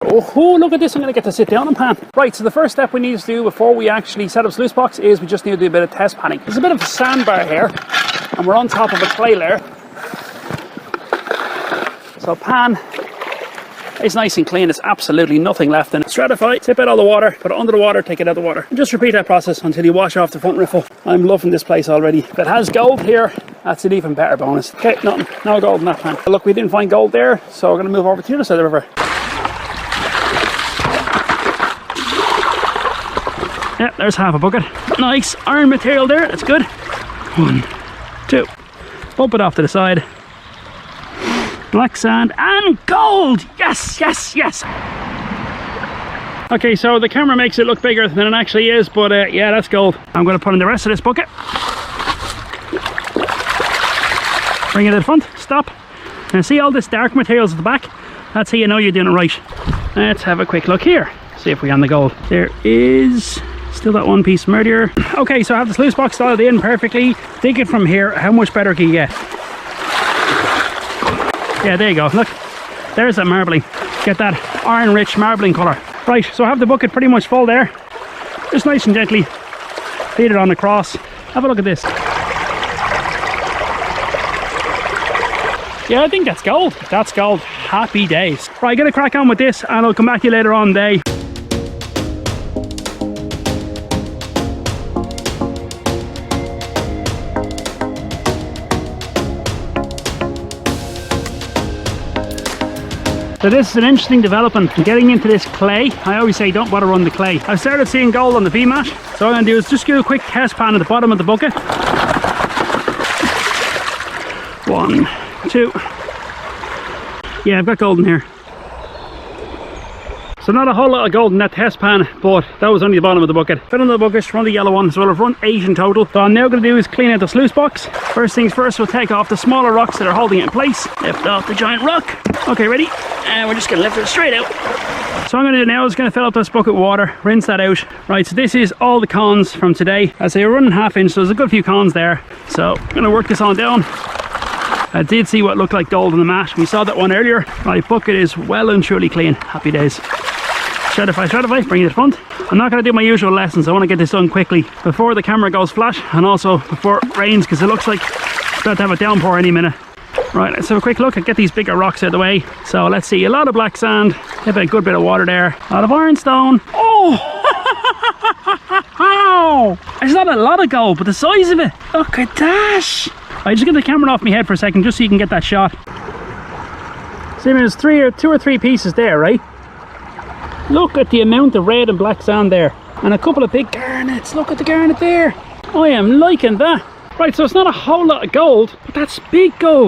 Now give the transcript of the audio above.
Oh, look at this. I'm going to get to sit down and pan. Right, so the first step we need to do before we actually set up Sluice box is we just need to do a bit of test panning. There's a bit of a sandbar here, and we're on top of a clay layer. So pan is nice and clean. There's absolutely nothing left in it. Stratify, tip out all the water, put it under the water, take it out of the water. And just repeat that process until you wash off the front riffle. I'm loving this place already. If it has gold here, that's an even better bonus. Okay, nothing, no gold in that pan. Look, we didn't find gold there, so we're going to move over to the other side of the river. Yeah, there's half a bucket. Nice iron material there, that's good. 1, 2. Bump it off to the side. Black sand and gold! Yes, yes, yes! Okay, so the camera makes it look bigger than it actually is, but yeah, that's gold. I'm going to put in the rest of this bucket. Bring it to the front, stop. And see all this dark materials at the back? That's how you know you're doing it right. Let's have a quick look here. See if we got the gold. There is still that one piece murder. Okay, so I have the sluice box dialed in perfectly. Dig it from here. How much better can you get? Yeah, there you go. Look, there's that marbling. Get that iron rich marbling colour. Right, so I have the bucket pretty much full there. Just nice and gently feed it on across. Have a look at this. Yeah, I think that's gold. That's gold. Happy days. Right, get a crack on with this and I'll come back to you later on today. So this is an interesting development. Getting into this clay, I always say don't bother running the clay. I've started seeing gold on the VideoPad. So what I'm going to do is just do a quick test pan at the bottom of the bucket. 1, 2. Yeah, I've got gold in here. So not a whole lot of gold in that test pan, but that was only the bottom of the bucket. Fill in the bucket, run the yellow one, so I've run 8 in total. So I'm now going to do is clean out the sluice box. First things first, we'll take off the smaller rocks that are holding it in place. Lift off the giant rock. Okay, ready? And we're just going to lift it straight out. So what I'm going to do now is going to fill up this bucket with water, rinse that out. Right, so this is all the cons from today. As I run 1/2 inch, so there's a good few cons there. So I'm going to work this on down. I did see what looked like gold on the mat. We saw that one earlier. My bucket is well and truly clean. Happy days. Stratify, bring it to the front. I'm not going to do my usual lessons. I want to get this done quickly before the camera goes flat and also before it rains, because it looks like it's about to have a downpour any minute. Right, let's have a quick look and get these bigger rocks out of the way. So let's see, a lot of black sand, a good bit of water there, a lot of ironstone. Oh! It's not a lot of gold, but the size of it, look at that! I just get the camera off my head for a second just so you can get that shot. See, there's 2 or 3 pieces there, right? Look at the amount of red and black sand there. And a couple of big garnets. Look at the garnet there. I am liking that. Right, so it's not a whole lot of gold, but that's big gold.